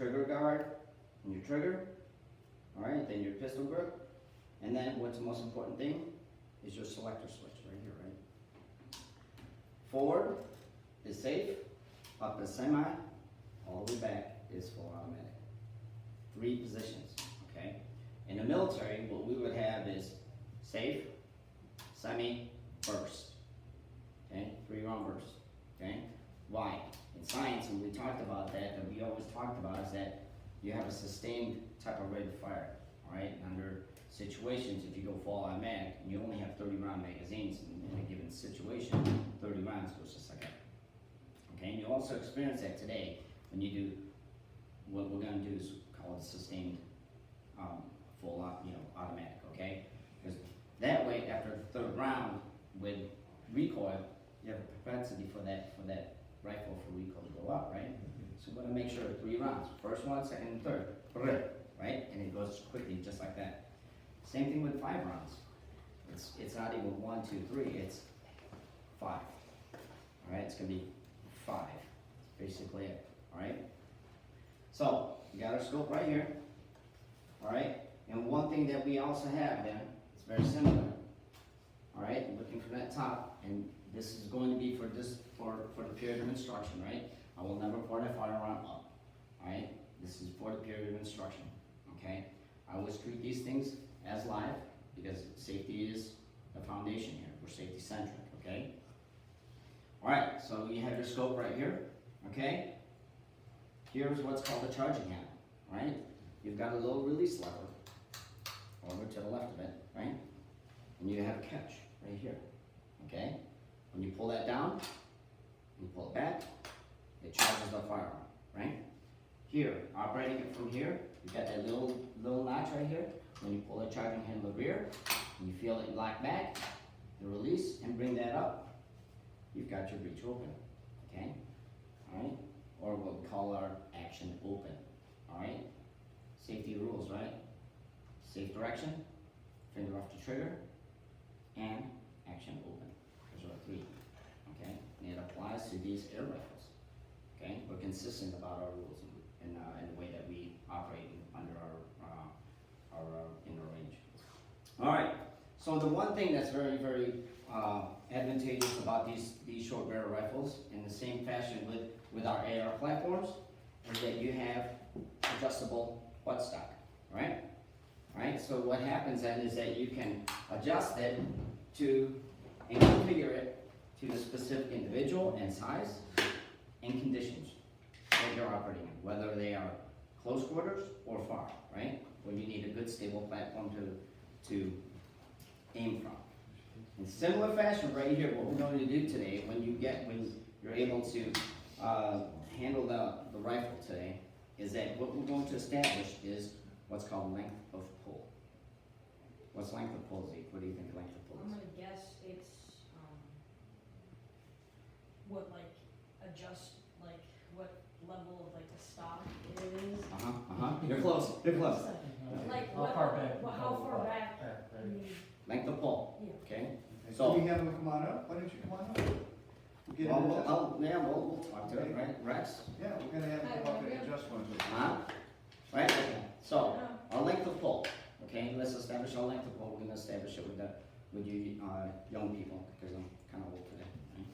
trigger guard and your trigger, alright, then your pistol grip, and then what's the most important thing is your selector switch right here, right? Forward is safe, up is semi, all the way back is full automatic. 3 positions, okay? In the military, what we would have is safe, semi, burst, okay? 3-round burst, okay? Why? In science, when we talked about that, and we always talked about is that you have a sustained type of rate of fire, all right? Under situations, if you go full automatic, and you only have 30-round magazines in a given situation, 30 rounds goes just like that, okay? And you also experience that today when you do, what we're gonna do is call it sustained full, automatic, okay? Because that way, after the 3rd round with recoil, you have a propensity for that rifle for recoil to go up, right? So we're gonna make sure 3 rounds, first one, second, and third, right? And it goes quickly, just like that. Same thing with 5 rounds. It's not even 1, 2, 3. It's 5. All right, it's gonna be 5. That's basically it. All right. So we got our scope right here. All right. And one thing that we also have then, it's very similar. All right. Looking from that top, and this is going to be for the period of instruction, right? I will never point a firearm up. All right. This is for the period of instruction. Okay. I always treat these things as live because safety is the foundation here. We're safety centric. Okay. All right. So you have your scope right here. Okay. Here's what's called a charging handle. Right. You've got a little release lever over to the left of it, right? And you have a catch right here. Okay. When you pull that down, you pull it back, it charges the firearm, right? Here, operating it from here, you've got that little notch right here. When you pull the charging handle rear, and you feel it lock back, the release, and bring that up, you've got your breech open, okay? All right? Or what we call our action open, all right? Safety rules, right? Safe direction, finger off the trigger, and action open. Those are 3, okay? And it applies to these air rifles, okay? We're consistent about our rules and the way that we operate under our in the range. All right. So the one thing that's very, very advantageous about these short barrel rifles, in the same fashion with our AR platforms, is that you have adjustable buttstock, right? Right. So what happens then is that you can adjust it to and configure it to the specific individual and size and conditions that you're operating in, whether they are close quarters or far, right? When you need a good stable platform to aim from. In similar fashion, right here, what we're going to do today, when you're able to handle the rifle today, is that what we're going to establish is what's called length of pull. What's length of pull, Zeke? What do you think length of pull is? I'm gonna guess it's what level of the stock is. You're close. You're close. Like How far back? how far back? Length of pull. Yeah. Okay. So we have them come on up? Why don't you come on up? We'll get into that. We'll talk to it, right? Rex? Yeah, we're gonna have them come up and adjust one to Right? Okay. So, our length of pull. Okay, let's establish our length of pull. We're gonna establish it with you young people, because I'm kind of old today. Right?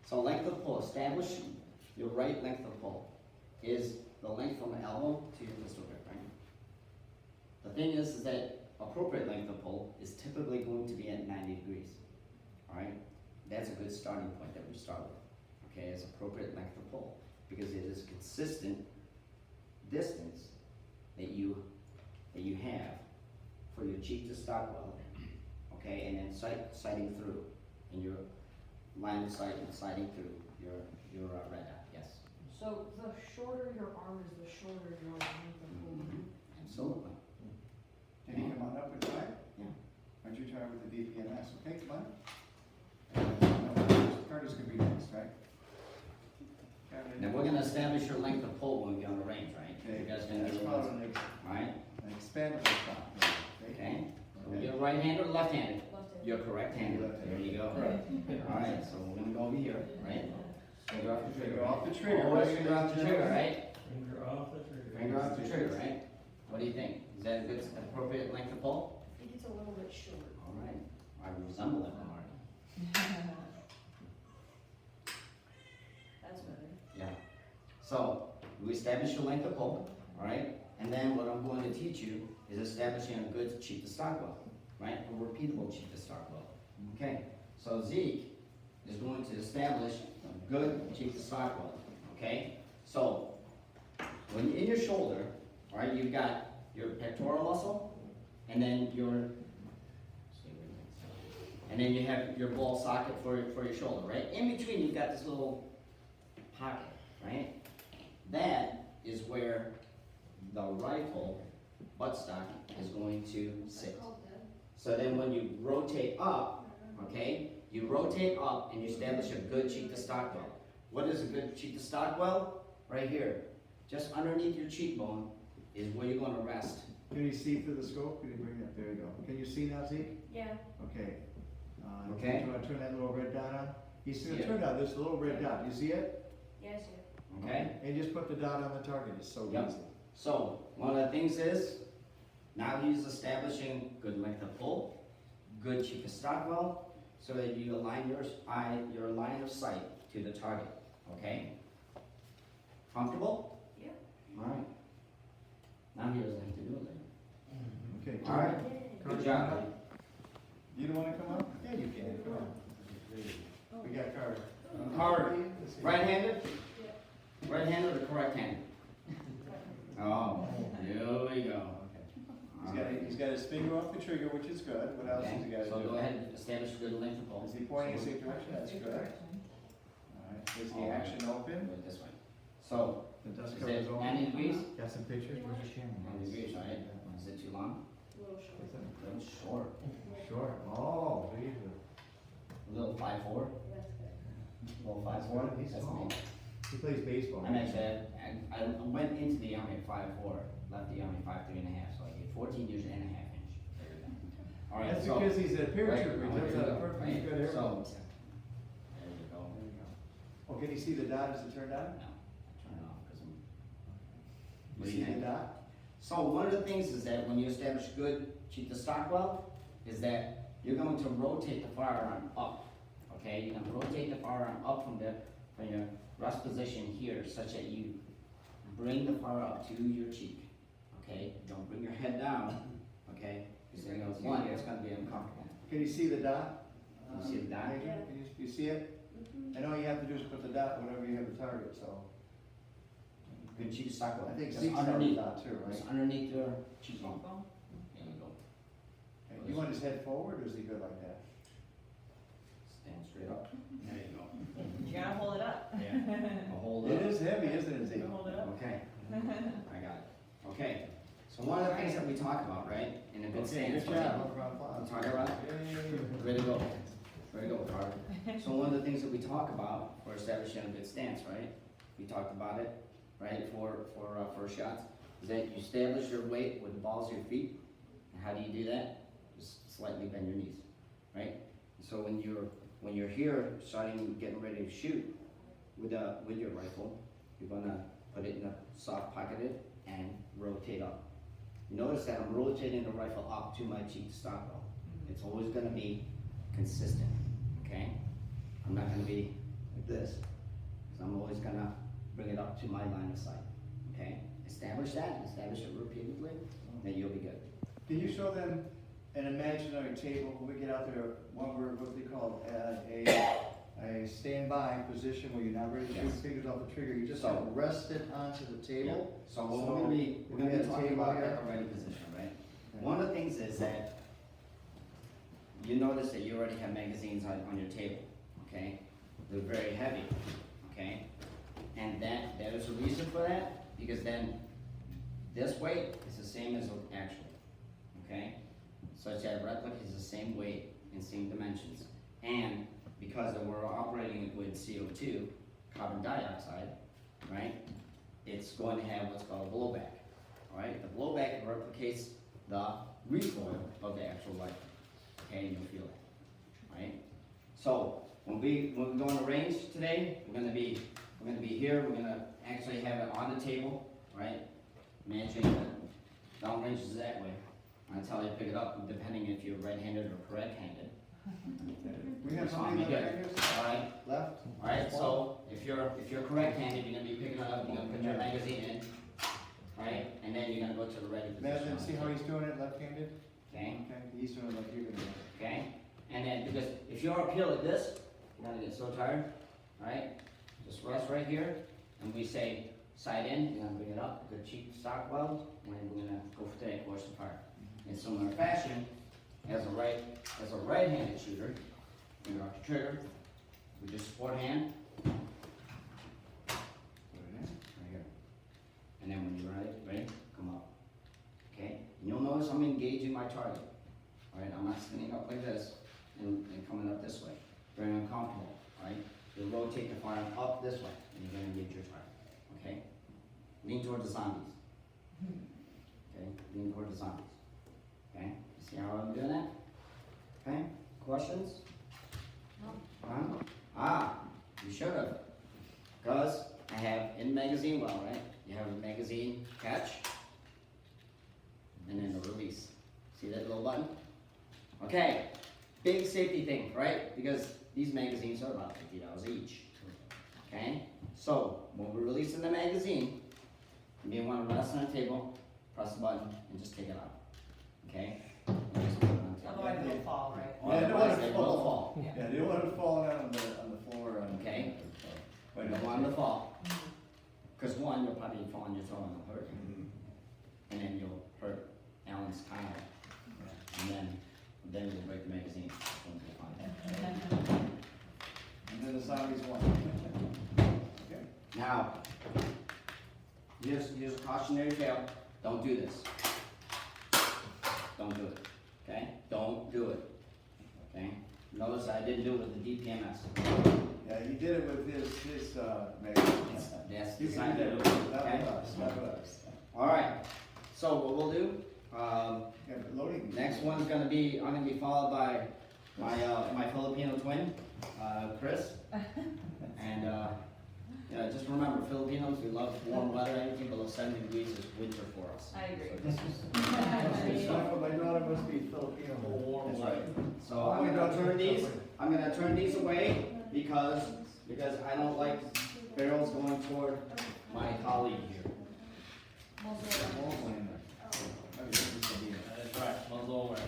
So length of pull, establish your right length of pull is the length from the elbow to your pistol grip, right? The thing is that appropriate length of pull is typically going to be at 90 degrees. All right, that's a good starting point that we start with. Okay, as appropriate length of pull, because it is consistent distance that you have for your cheek to stock weld. Okay, and then sighting through, and your line of sight and sighting through your red dot. Yes. So the shorter your arm is, the shorter your length of pull. Absolutely. Can you come on up and try? Yeah. Why don't you try with the DPMS? Okay, come on. Curtis could be next, right? Now we're going to establish your length of pull when we get on the range, right? Okay, You guys going to that's do it? called All an right. expandable stop. Okay. So you're right-handed or left-handed? Left-handed. You're correct-handed. There you go. All right. So we're going to go over here, right? Finger off the trigger. Finger off the trigger. Always finger off the trigger, right? Finger off the trigger. finger off the trigger, right? What do you think? Is that a good, appropriate length of pull? I think it's a little bit short. All right, I resemble that remark. That's better. Yeah. So, we establish your length of pull, all right? And then what I'm going to teach you is establishing a good cheek to stock weld, right? A repeatable cheek to stock weld. Okay, so Zeke is going to establish a good cheek to stock weld, okay? So, when in your shoulder, all right, you've got your pectoral muscle, and then you have your ball socket for your shoulder, right? In between, you've got this little pocket, right? That is where the rifle buttstock is going to sit. So then when you rotate up, okay, you rotate up and you establish a good cheek to stock weld. What is a good cheek to stock weld? Right here. Just underneath your cheekbone is where you're going to rest. Can you see through the scope? Can you bring it, there you go. Can you see now, Zeke? Yeah. Okay. Okay. Do you want to turn that little red dot on? You see, Yeah. turn on this little red dot, you see it? Yes, Okay? And just put the dot on the target, it's so Yep. easy. So, one of the things is, now he's establishing good length of pull, good cheek to stock weld, so that you align your line of sight to the target, okay? Comfortable? Yeah. Alright. Now he doesn't have to do it later. Okay. All right. Carter, Good job, come buddy. up. You don't wanna come up? Yeah, you can, come on. We got Carter. Carter, right-handed? Right-handed or correct-handed? Oh, here we go. He's got his finger off the trigger, which is good. What else has he gotta do? So go ahead and establish a good length of pull. Is he pointing in the same direction? That's good. Alright, is the All right. action open? Go this way. So, The dust is cover's it open? 90 degrees? Got some pictures? Where's your camera? 90 degrees, all right? Is it too long? A little short. A little short. Short. Oh, Jesus. A little 5'4"? That's good. A little 5'4"? He's That's small. me. He plays baseball. I'm actually, I went into the Army at 5'4", left the Army 5'3" and a half, so I get 14 years and a half inch. All right, That's so. because he's a paratrooper, Right, he jumps out of right, perfect, he's got hair. So, there you go. There you go. Oh, can you see the dot as it turned on? No, I turn it off because I'm. You What do see you the think? dot? So one of the things is that when you establish good cheek to stock weld, is that you're going to rotate the firearm up. Okay, you're going to rotate the firearm up from your rest position here, such that you bring the fire up to your cheek. Okay, don't bring your head down. Okay, because then one, it's going to be uncomfortable. Can you see the dot? You see the dot? Major? Yeah. Can you see it? And all you have to do is put the dot whenever you have the target, so. Good cheek to stock weld. I think Just Zeke's got the underneath. dot too, right? Just underneath your cheekbone. There you go. Okay, you want his head forward, or is he good like that? Stand straight up. There you go. You gotta hold it up. Yeah. Hold It up. is heavy, isn't it, Zeke? Hold it up. Okay, I got it. Okay, so one of the things that we talk about, right, in a good Okay, stance. good job. Look around, We applause. talk about, Yay. ready to go, ready to go, Carter. So one of the things that we talk about for establishing a good stance, right, we talked about it, right, for first shots, is that you establish your weight with the balls of your feet. And how do you do that? Just slightly bend your knees, right? So when you're here, getting ready to shoot with your rifle, you're gonna put it in a soft pocketed and rotate up. Notice that I'm rotating the rifle up to my cheek to stock weld. It's always gonna be consistent, okay? I'm not gonna be like this, because I'm always gonna bring it up to my line of sight, okay? Establish it repeatedly, then you'll be good. Can you show them an imaginary table, when we get out there, what they call a standby position where you're not ready to shoot Yes. fingers off the trigger, you just So- kind of rest it onto the table? So we're gonna be we have a talking table about here. like a ready position, right? One of the things is that you notice that you already have magazines on your table, okay? They're very heavy, okay? And there is a reason for that, because then this weight is the same as the actual, okay? Such that replica is the same weight and same dimensions. And because we're operating with CO2, carbon dioxide, right? It's going to have what's called a blowback, all right? The blowback replicates the recoil of the actual rifle, okay? And you'll feel it, right? So when we go on the range today, we're gonna be here. We're gonna actually have it on the table, right? managing the down ranges that way. That's how you pick it up, depending if you're right-handed or correct-handed. We have That's how fine, many you got left it. fingers? Alright, Left? alright, so if you're correct-handed, you're gonna be picking it up, you're gonna put your magazine in, right? And then you're gonna go to the ready position. Imagine, see how he's doing it left-handed? Okay, Okay, he's doing it like you're gonna do it. okay? And then, because if you're up here like this, you're gonna get so tired, alright? Just rest right here, and we say side in, you're gonna bring it up, good cheek stock weld, and we're gonna go for today, course of fire. In similar fashion, as a right-handed shooter, you know, the trigger, we just sport hand, Put it in. right here. And then when you're ready, come up. Okay? And you'll notice I'm engaging my target. Alright, I'm not standing up like this and coming up this way. Very uncomfortable, right? You'll rotate the firearm up this way, and you're gonna engage your target. Okay? Lean toward the zombies. Okay? Lean toward the zombies. Okay? You see how I'm doing that? Okay? Questions? Huh? Ah, you should have. Because I have in magazine well, right? You have a magazine catch, and then the release. See that little button? Okay, big safety thing, right? Because these magazines are about $50 each. Okay? So, when we're releasing the magazine, you may want to rest on the table, press the button, and just take it out. Okay? And just put it on the table. Otherwise it'll fall, right? Yeah, you don't want Otherwise, it it to will fall. fall. Yeah, you don't want it falling out on the floor. Okay. But You don't want it to fall. Because one, you'll probably fall on your toe and it'll hurt you. Mhm. And then you'll hurt Alan's tire. And then you'll break the magazine. Won't be fine. And then the zombies won. Okay. Now, here's a cautionary tale. Don't do this. Don't do it. Okay? Don't do it. Okay? Notice I didn't do it with the DPMS. Yeah, he did it with his magazine. That's You designed can to do do that it. with Okay? us, not with us. Alright. So what we'll do, Yeah, but loading. next one's gonna be, I'm gonna be followed by my Filipino twin, Chris. And, just remember, Filipinos, we love warm weather, anything below 70 degrees is winter for us. I agree. So this is, My daughter must be Filipino. that's right. So I'm gonna turn these away because I don't like barrels going toward my colleague here. That's right, muzzle over.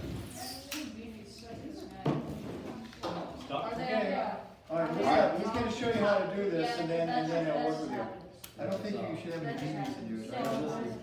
Stop. Are they, Okay. Alright, he's gonna show you how to do this and then he'll work with you. I don't think you should have any meetings in you.